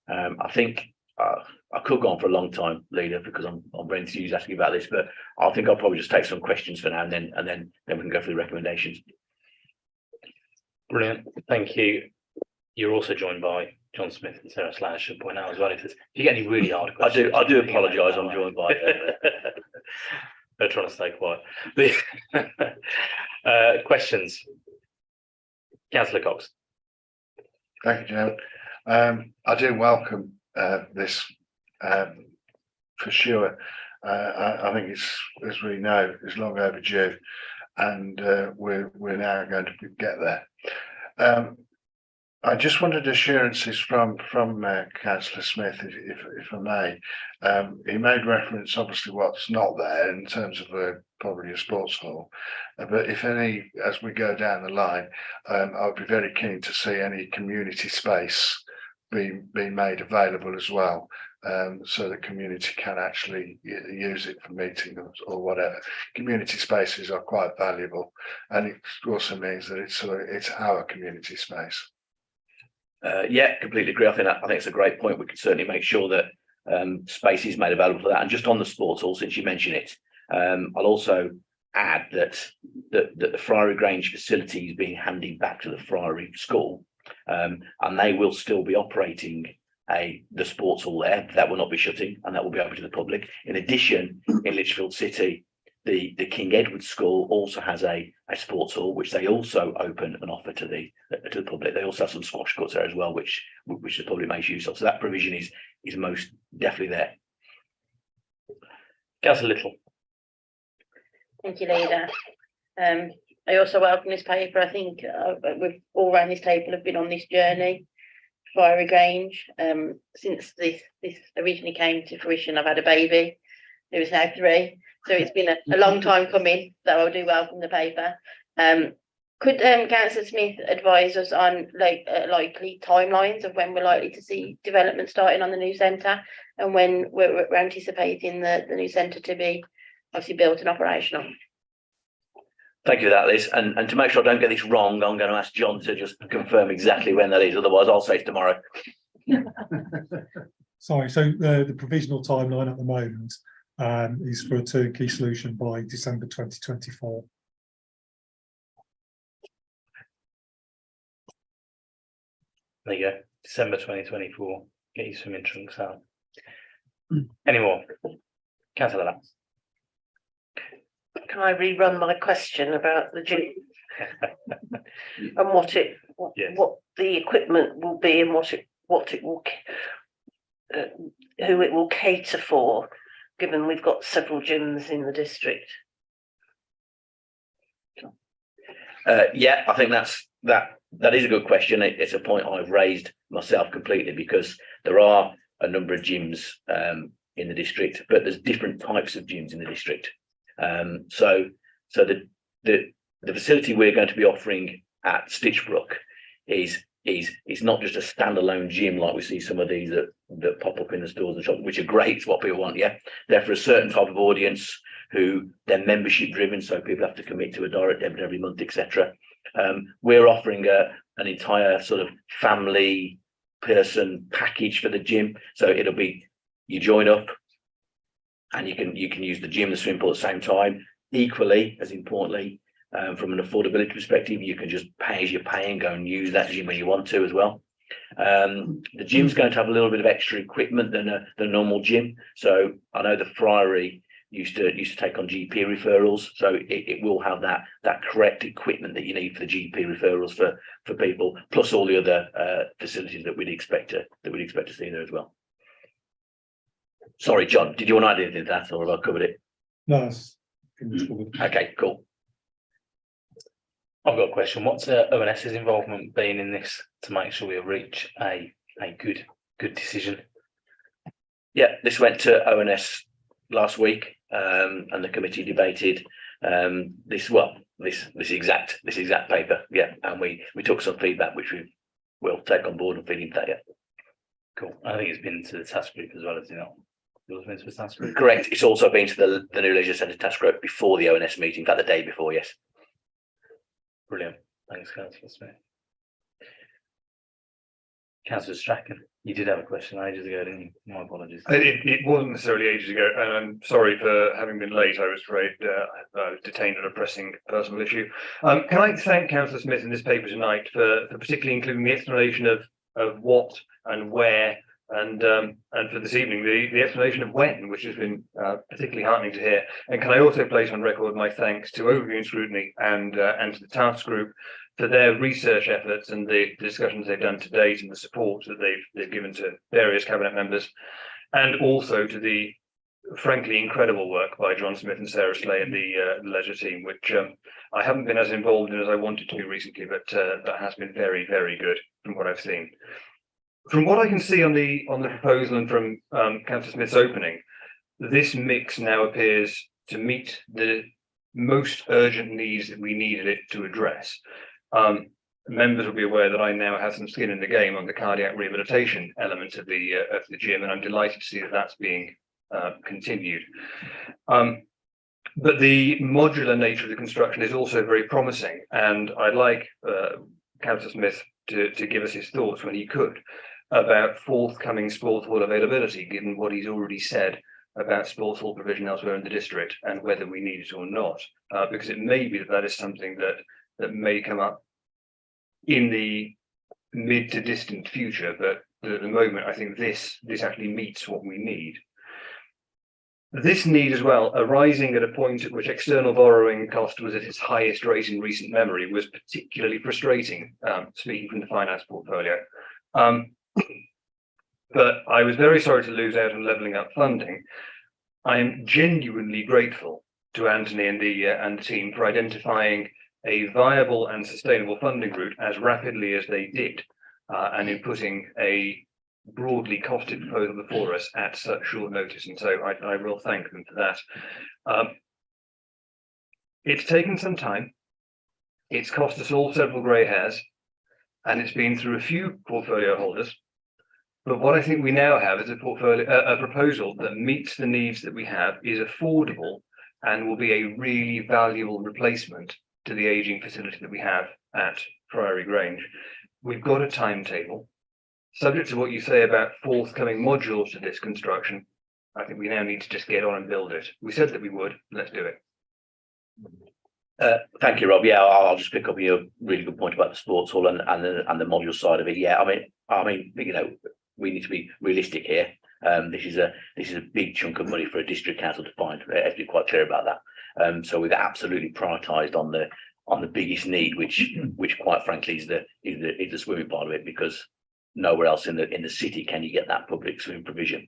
I think I could go on for a long time, Leader, because I'm very enthusiastic about this, but I think I'll probably just take some questions for now, and then we can go through the recommendations. Brilliant, thank you. You're also joined by John Smith and Sarah Slash, should point out as well. If you get any really hard questions, I do apologise. I'm joined by. They're trying to stay quiet. Questions, Councillor Cox. Thank you, Chairman. I do welcome this for sure. I think it's, as we know, it's long overdue, and we're now going to get there. I just wanted assurances from Councillor Smith, if I may. He made reference, obviously, what's not there in terms of probably a sports hall, but if any, as we go down the line, I'd be very keen to see any community space being made available as well, so the community can actually use it for meetings or whatever. Community spaces are quite valuable, and it also means that it's our community space. Yeah, completely agree. I think it's a great point. We can certainly make sure that space is made available for that. And just on the sports hall, since you mention it, I'll also add that the Friary Grange facility is being handed back to the Friary School, and they will still be operating the sports hall there. That will not be shutting, and that will be open to the public. In addition, in Lichfield City, the King Edward School also has a sports hall, which they also open and offer to the public. They also have some squash courts there as well, which the public makes use of. So that provision is most definitely there. Councillor Little. Thank you, Leader. I also welcome this paper. I think we've all around this table have been on this journey, Friary Grange. Since this originally came to fruition, I've had a baby who is now 3. So it's been a long time coming, so I do welcome the paper. Could Councillor Smith advise us on likely timelines of when we're likely to see development starting on the new centre, and when we're anticipating the new centre to be obviously built and operational? Thank you for that, Liz. And to make sure I don't get this wrong, I'm going to ask John to just confirm exactly when that is. Otherwise, I'll say it tomorrow. Sorry, so the provisional timeline at the moment is for a turnkey solution by December 2024. There you go, December 2024. Get you some trunks out. Any more? Councillor Lance. Can I rerun my question about the gym and what the equipment will be, and what it will who it will cater for, given we've got several gyms in the district? Yeah, I think that is a good question. It's a point I've raised myself completely, because there are a number of gyms in the district, but there's different types of gyms in the district. So the facility we're going to be offering at Stitchbrook is not just a standalone gym like we see some of these that pop up in the stores and shops, which are great. It's what people want. Yeah, they're for a certain type of audience who they're membership driven, so people have to commit to a direct debit every month, etc. We're offering an entire sort of family person package for the gym, so it'll be you join up and you can use the gym, the swimming pool at the same time. Equally as importantly, from an affordability perspective, you can just pay as you pay and go and use that gym when you want to as well. The gym's going to have a little bit of extra equipment than a normal gym. So I know the Friary used to take on GP referrals, so it will have that correct equipment that you need for the GP referrals for people, plus all the other facilities that we'd expect to see there as well. Sorry, John, did you want to add anything to that, or have I covered it? No, Okay, cool. I've got a question. What's ONS's involvement been in this to make sure we reach a good decision? Yeah, this went to ONS last week, and the committee debated this exact paper. Yeah, and we took some feedback which we will take on board and feed into that. Yeah, cool. I think it's been to the task group as well, as you know. Been to the task group. Correct. It's also been to the new leisure centre task group before the ONS meeting, in fact the day before. Yes. Brilliant. Thanks, Councillor Smith. Councillor Strachan, you did have a question ages ago, didn't you? My apologies. It wasn't necessarily ages ago, and I'm sorry for having been late. I was afraid I was detained on a pressing personal issue. Can I thank Councillor Smith in this paper tonight for particularly including the explanation of what and where, and for this evening the explanation of when, which has been particularly heartening to hear. And can I also place on record my thanks to Overview and Scrutiny and to the task group for their research efforts and the discussions they've done to date and the support that they've given to various cabinet members, and also to the frankly incredible work by John Smith and Sarah Slay and the leisure team, which I haven't been as involved in as I wanted to be recently, but that has been very, very good from what I've seen. From what I can see on the proposal and from Councillor Smith's opening, this mix now appears to meet the most urgent needs that we needed it to address. Members will be aware that I now have some skin in the game on the cardiac rehabilitation element of the gym, and I'm delighted to see that that's being continued. But the modular nature of the construction is also very promising, and I'd like Councillor Smith to give us his thoughts when he could about forthcoming sport hall availability, given what he's already said about sports hall provision elsewhere in the district and whether we need it or not, because it may be that is something that may come up in the mid to distant future, but at the moment I think this actually meets what we need. This need as well, arising at a point at which external borrowing cost was at its highest rate in recent memory, was particularly frustrating, speaking from the finance portfolio. But I was very sorry to lose out on levelling up funding. I am genuinely grateful to Anthony and the team for identifying a viable and sustainable funding route as rapidly as they did, and in putting a broadly costed proposal before us at such short notice. And so I will thank them for that. It's taken some time. It's cost us all several grey hairs, and it's been through a few portfolio holders. But what I think we now have is a proposal that meets the needs that we have, is affordable, and will be a really valuable replacement to the ageing facility that we have at Priory Grange. We've got a timetable. Subject to what you say about forthcoming modules to this construction, I think we now need to just get on and build it. We said that we would. Let's do it. Thank you, Rob. Yeah, I'll just pick up your really good point about the sports hall and the module side of it. Yeah, I mean, you know, we need to be realistic here. This is a big chunk of money for a district council to find. I have to be quite clear about that. So we've absolutely prioritised on the biggest need, which quite frankly is the swimming part of it, because nowhere else in the city can you get that public swimming provision.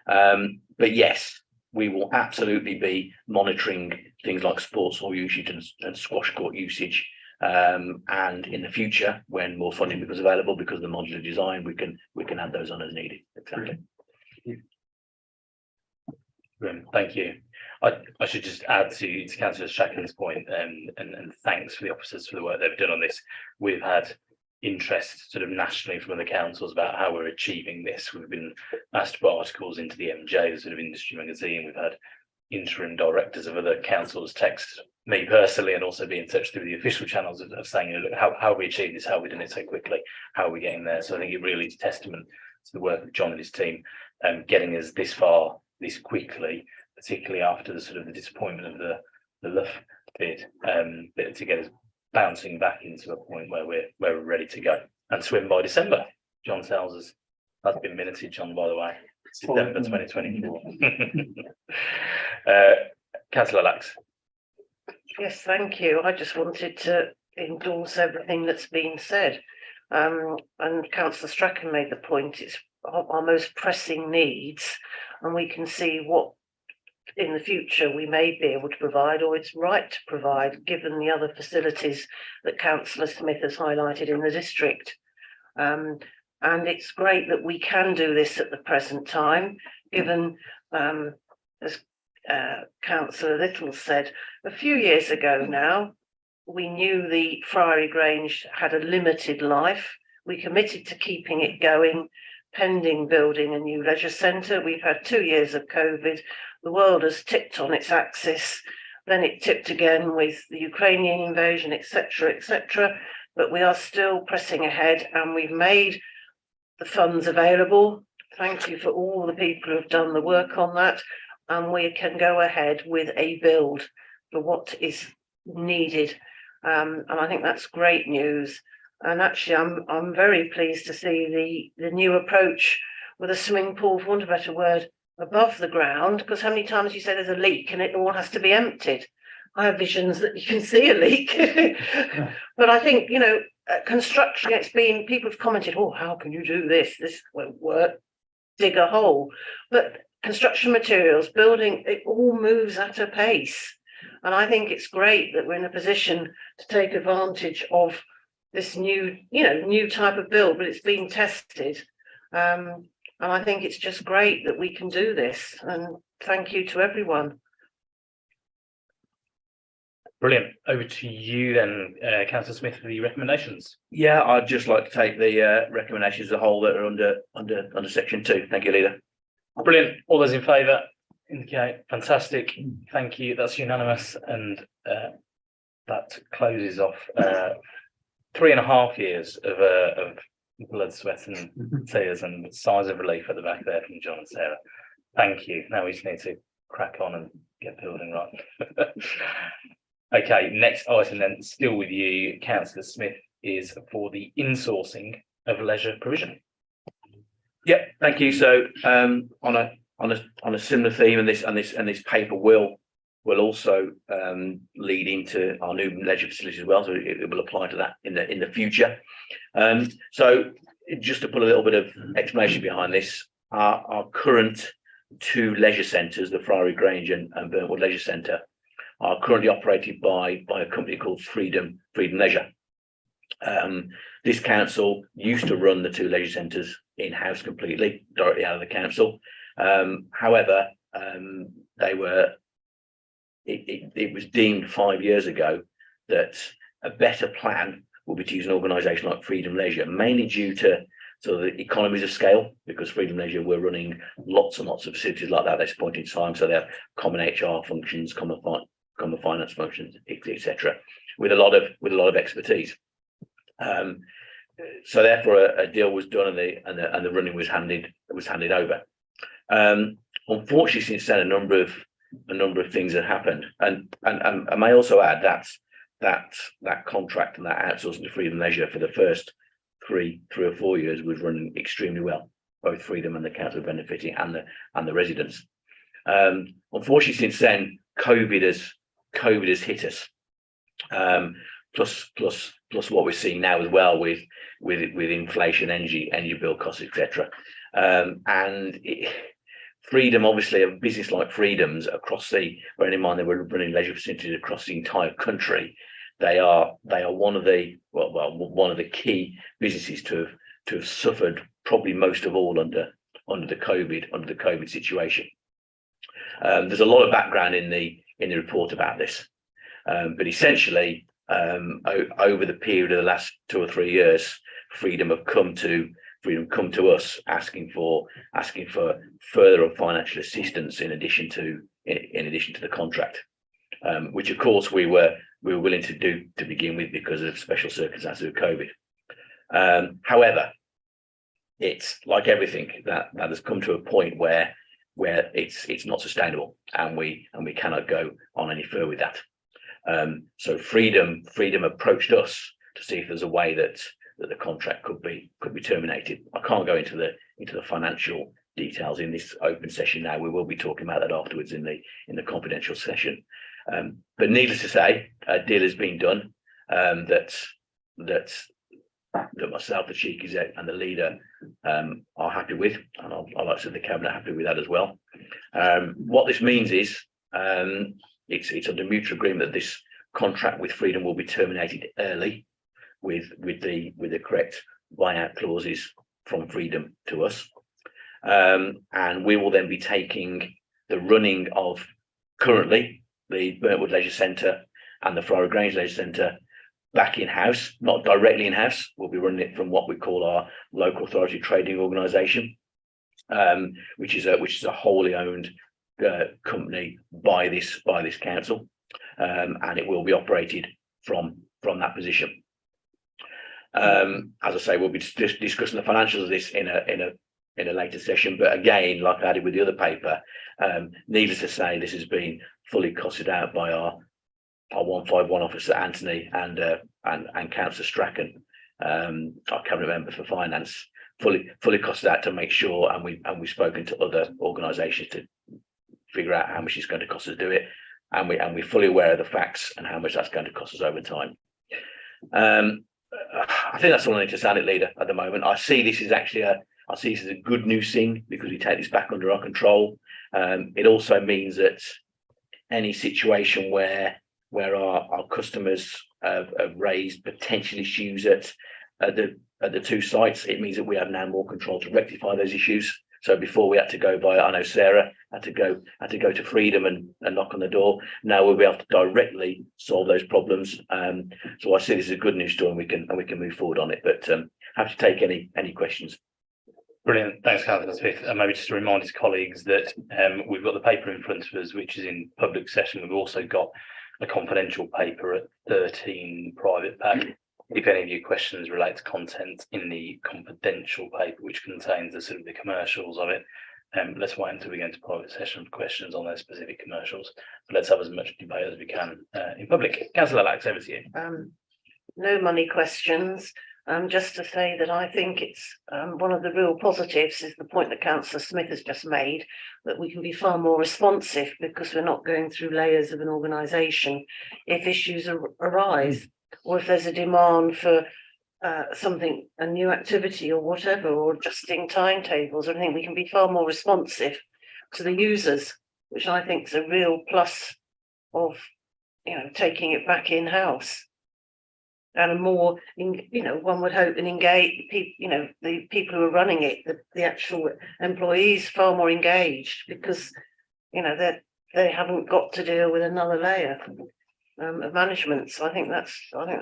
But yes, we will absolutely be monitoring things like sports hall usage and squash court usage. And in the future, when more funding becomes available because of the modular design, we can add those on as needed. Exactly. Thank you. I should just add to Councillor Strachan's point, and thanks for the officers for the work they've done on this. We've had interest sort of nationally from other councils about how we're achieving this. We've been asked for articles into the MJ, the sort of industry magazine. We've had interim directors of other councils text me personally and also be in touch through the official channels of saying, you know, look, how are we achieving this? How are we doing it so quickly? How are we getting there? So I think it really is a testament to the work of John and his team, getting us this far, this quickly, particularly after the sort of the disappointment of the Luff bid, to get us bouncing back into a point where we're ready to go and swim by December. John tells us that's been minuted, John, by the way. December 2024. Councillor Lax. Yes, thank you. I just wanted to endorse everything that's been said. And Councillor Strachan made the point, it's our most pressing needs, and we can see what in the future we may be able to provide, or it's right to provide, given the other facilities that Councillor Smith has highlighted in the district. And it's great that we can do this at the present time, given, as Councillor Little said, a few years ago now, we knew the Priory Grange had a limited life. We committed to keeping it going, pending building a new leisure centre. We've had 2 years of COVID. The world has tipped on its axis. Then it tipped again with the Ukrainian invasion, etc., etc. But we are still pressing ahead, and we've made the funds available. Thank you for all the people who have done the work on that. And we can go ahead with a build for what is needed. And I think that's great news. And actually, I'm very pleased to see the new approach with a swimming pool, for want of a better word, above the ground, because how many times you say there's a leak and it all has to be emptied? I have visions that you can see a leak. But I think, you know, construction, people have commented, oh, how can you do this? This won't work. Dig a hole. But construction materials, building, it all moves at a pace. And I think it's great that we're in a position to take advantage of this new, new type of build, but it's being tested. And I think it's just great that we can do this. And thank you to everyone. Brilliant. Over to you then, Councillor Smith, for the recommendations. Yeah, I'd just like to take the recommendations as a whole that are under section 2. Thank you, Leader. Brilliant. All those in favour indicate. Fantastic. Thank you. That's unanimous, and that closes off 3.5 years of blood, sweat, and tears, and sighs of relief at the back there from John and Sarah. Thank you. Now we just need to crack on and get building right. Okay, next item then, still with you, Councillor Smith, is for the insourcing of leisure provision. Yep, thank you. So on a similar theme, and this paper will also lead into our new leisure facilities as well, so it will apply to that in the future. So just to put a little bit of explanation behind this, our current 2 leisure centres, the Friary Grange and Burntwood Leisure Centre, are currently operated by a company called Freedom Leisure. This council used to run the 2 leisure centres in-house completely, directly out of the council. However, it was deemed 5 years ago that a better plan would be to use an organisation like Freedom Leisure, mainly due to sort of the economies of scale, because Freedom Leisure were running lots and lots of facilities like that at this point in time. So they have common HR functions, common finance functions, etc., with a lot of expertise. So therefore, a deal was done, and the running was handed over. Unfortunately, since then, a number of things have happened, and I may also add that contract and that outsourcing to Freedom Leisure for the first three or 4 years was running extremely well. Both Freedom and the council benefiting, and the residents. Unfortunately, since then, COVID has hit us. Plus what we're seeing now as well with inflation, energy bill costs, etc. Freedom, obviously, a business like Freedom's bearing in mind they were running leisure facilities across the entire country. They are one of the key businesses to have suffered probably most of all under the COVID situation. There's a lot of background in the report about this, but essentially, over the period of the last 2 or 3 years, Freedom come to us asking for further financial assistance in addition to the contract, which of course we were willing to do to begin with because of special circumstances of COVID. However, it's like everything that has come to a point where it's not sustainable, and we cannot go on any further with that. So Freedom approached us to see if there's a way that the contract could be terminated. I can't go into the financial details in this open session now. We will be talking about that afterwards in the confidential session. But needless to say, a deal has been done that myself, the chief exec, and the leader are happy with, and I like to say the cabinet are happy with that as well. What this means is it's under mutual agreement that this contract with Freedom will be terminated early, with the correct buyout clauses from Freedom to us, and we will then be taking the running of currently the Burntwood Leisure Centre and the Friary Grange Leisure Centre back in-house, not directly in-house. We'll be running it from what we call our local authority trading organisation, which is a wholly owned company by this council, and it will be operated from that position. As I say, we'll be discussing the financials of this in a later session, but again, like I did with the other paper, needless to say, this has been fully costed out by our 151 officer Anthony and Councillor Strachan, our cabinet member for finance, fully costed out to make sure, and we've spoken to other organisations to figure out how much it's going to cost us to do it, and we're fully aware of the facts and how much that's going to cost us over time. I think that's all I need to say, Leader, at the moment. I see this is actually I see this as a good news thing because we take this back under our control. It also means that any situation where our customers have raised potential issues at the two sites, it means that we have now more control to rectify those issues. So before we had to go by, I know Sarah had to go to Freedom and knock on the door. Now we'll be able to directly solve those problems. So I see this as a good news story, and we can move forward on it. But happy to take any questions. Brilliant. Thanks, Councillor Smith. And maybe just to remind his colleagues that we've got the paper in front of us, which is in public session. We've also got a confidential paper at 13 private pack. If any of your questions relate to content in the confidential paper, which contains the sort of the commercials of it, let's wait until we get into private session for questions on those specific commercials. But let's have as much debate as we can in public. Councillor Lax, over to you. No money questions. Just to say that I think it's one of the real positives is the point that Councillor Smith has just made, that we can be far more responsive because we're not going through layers of an organisation. If issues arise, or if there's a demand for something, a new activity or whatever, or adjusting timetables, I think we can be far more responsive to the users, which I think is a real plus of, taking it back in-house. And a more, one would hope and engage people, the people who are running it, the actual employees far more engaged because, they haven't got to deal with another layer of management. So I think that's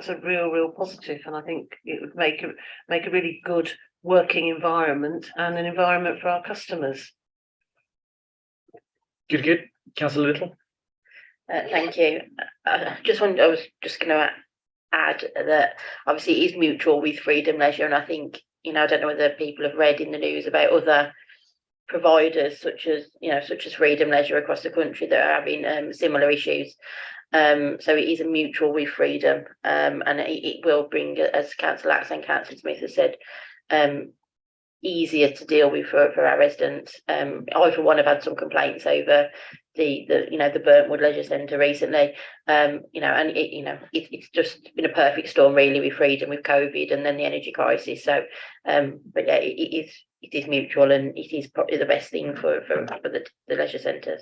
a real positive, and I think it would make a really good working environment and an environment for our customers. Good. Councillor Little. Thank you. I was just going to add that obviously it is mutual with Freedom Leisure, and I think I don't know whether people have read in the news about other providers such as Freedom Leisure across the country that are having similar issues. So it is a mutual with Freedom, and it will bring, as Councillor Lax and Councillor Smith has said, easier to deal with for our residents. I for one have had some complaints over the Burntwood Leisure Centre recently, and it's just been a perfect storm really with Freedom, with COVID and then the energy crisis. So but yeah, it is mutual, and it is probably the best thing for the leisure centres.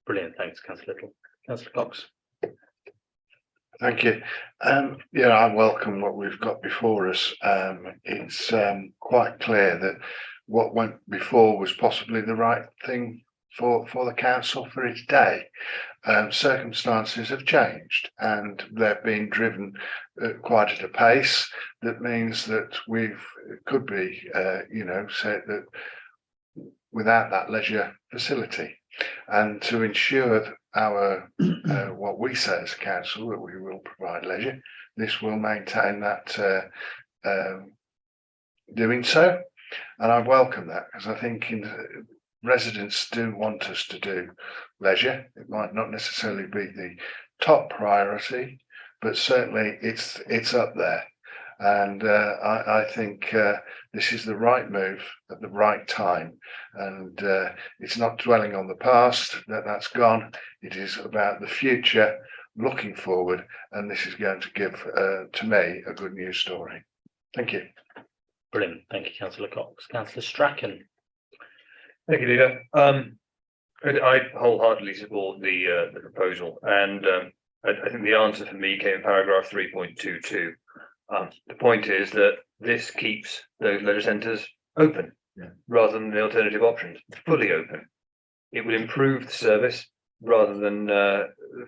Brilliant. Thanks, Councillor Little. Councillor Cox. Thank you. I welcome what we've got before us. It's quite clear that what went before was possibly the right thing for the council for its day. Circumstances have changed and they're being driven quite at a pace that means that could be said that without that leisure facility, and to ensure our what we say as a council that we will provide leisure, this will maintain that doing so, and I welcome that because I think residents do want us to do leisure. It might not necessarily be the top priority, but certainly it's up there. And I think this is the right move at the right time. And it's not dwelling on the past, that's gone. It is about the future, looking forward. And this is going to give, to me, a good news story. Thank you. Brilliant. Thank you, Councillor Cox. Councillor Strachan. Thank you, Leader. I wholeheartedly support the proposal. And I think the answer for me came in paragraph 3.22. The point is that this keeps those leisure centres open rather than the alternative options, fully open. It will improve the service rather than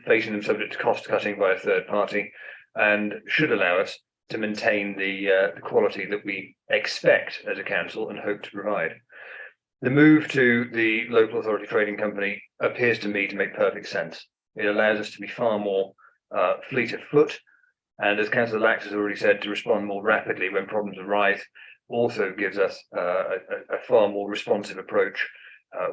facing them subject to cost cutting by a third party, and should allow us to maintain the quality that we expect as a council and hope to provide. The move to the local authority trading company appears to me to make perfect sense. It allows us to be far more fleet of foot. And as Councillor Lax has already said, to respond more rapidly when problems arise, also gives us a far more responsive approach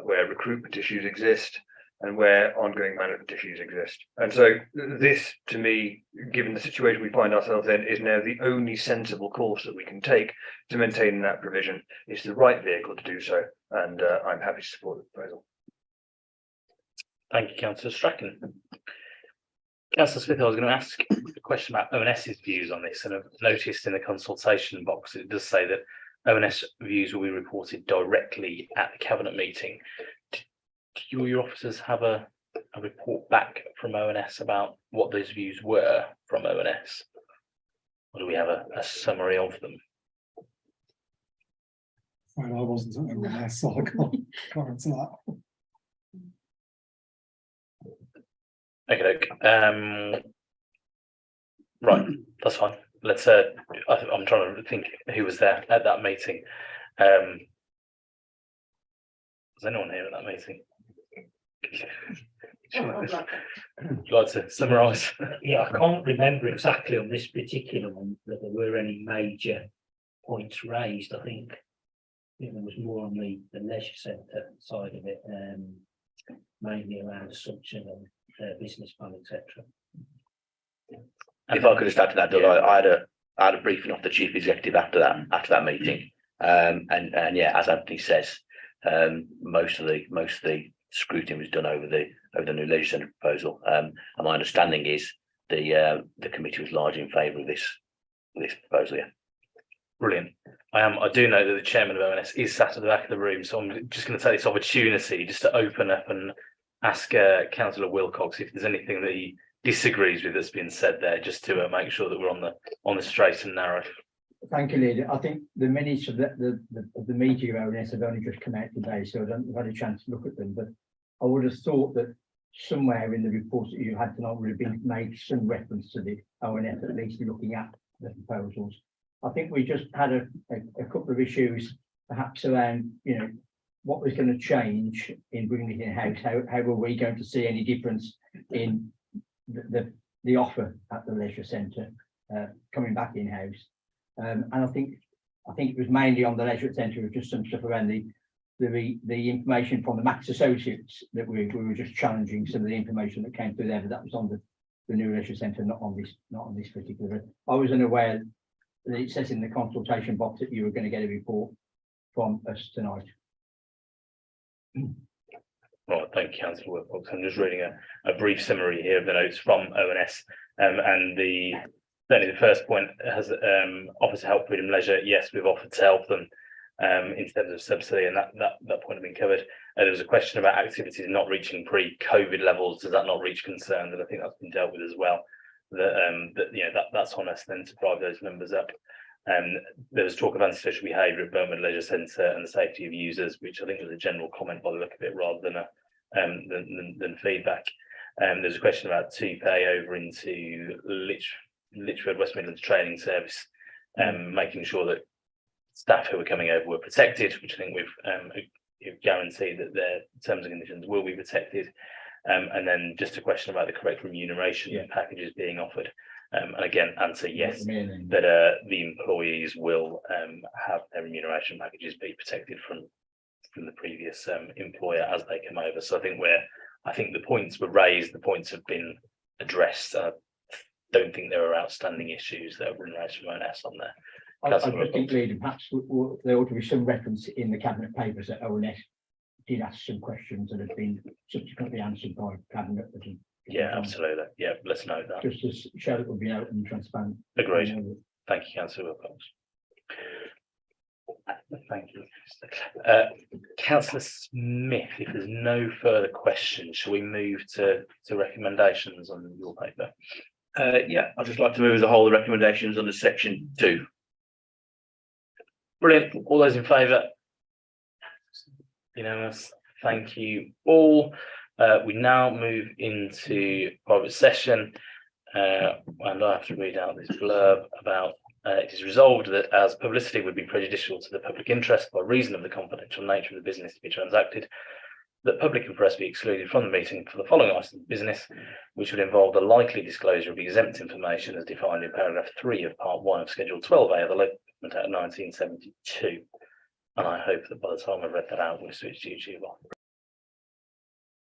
where recruitment issues exist and where ongoing management issues exist. And so this, to me, given the situation we find ourselves in, is now the only sensible course that we can take to maintain that provision. It's the right vehicle to do so, and I'm happy to support the proposal. Thank you, Councillor Strachan. Councillor Smith, I was going to ask a question about ONS's views on this, and I've noticed in the consultation box it does say that ONS views will be reported directly at the cabinet meeting. Do your officers have a report back from ONS about what those views were from ONS? Or do we have a summary of them? Well, I wasn't at ONS, so I can't answer that. Okay, right, that's fine. Let's I'm trying to think who was there at that meeting. Was anyone here at that meeting? Would you like to summarise? Yeah, I can't remember exactly on this particular one that there were any major points raised. I think there was more on the leisure centre side of it, mainly around assumption and business plan, etc. If I could just add to that, Doug, Yeah. I had a briefing off the chief executive after that meeting. And yeah, as Anthony says, most of the scrutiny was done over the new leisure centre proposal. And my understanding is the committee was largely in favour of this proposal, yeah. Brilliant. I do know that the chairman of ONS is sat at the back of the room, so I'm just going to take this opportunity just to open up and ask Councillor Wilcox if there's anything that he disagrees with that's been said there, just to make sure that we're on the straight and narrow. Thank you, Leader. I think the minutes of the meeting of ONS have only just come out today, so I don't have had a chance to look at them. But I would have thought that somewhere in the reports that you had tonight would have been made some reference to the ONS, at least looking at the proposals. I think we just had a couple of issues, perhaps around, what was going to change in bringing it in-house. How were we going to see any difference in the offer at the leisure centre coming back in-house? And I think it was mainly on the leisure centre, with just some stuff around the information from the Max Associates that we were just challenging some of the information that came through there, but that was on the new leisure centre, not on this particular. I was unaware that it says in the consultation box that you were going to get a report from us tonight. Right, thank you, Councillor Wilcox. I'm just reading a brief summary here of the notes from ONS, and certainly the first point has offers help freedom leisure. Yes, we've offered to help them in terms of subsidy, and that point has been covered. There was a question about activities not reaching pre-COVID levels. Does that not reach concern? And I think that's been dealt with as well. That's on us then to drive those numbers up. There was talk of antisocial behaviour at Birmingham Leisure Centre and the safety of users, which I think was a general comment by the look of it, rather than feedback. There's a question about Toupee over into Lichfield West Midlands Training Service, making sure that staff who are coming over were protected, which I think we've guaranteed that their terms and conditions will be protected. And then just a question about the correct remuneration packages being offered. And again, answer yes, that the employees will have their remuneration packages be protected from the previous employer as they come over. So I think the points were raised, the points have been addressed. I don't think there are outstanding issues that were raised from ONS on there. I just think, Leader, perhaps there ought to be some reference in the cabinet papers that ONS did ask some questions that have been subsequently answered by cabinet. Yeah, absolutely. Yeah, let's note that. Just to show that we'll be open and transparent. Agreed. Thank you, Councillor Wilcox. Thank you. Councillor Smith, if there's no further questions, shall we move to recommendations on your paper? Yeah, I'd just like to move as a whole the recommendations under section 2. Brilliant. All those in favour? Unanimous. Thank you all. We now move into private session, and I have to read out this blurb about it is resolved that as publicity would be prejudicial to the public interest by reason of the confidential nature of the business to be transacted, that public and press be excluded from the meeting for the following items of business, which would involve the likely disclosure of exempt information as defined in paragraph 3 of part 1 of schedule 12A of the Local Government Act 1972. And I hope that by the time I've read that out, we've switched YouTube on.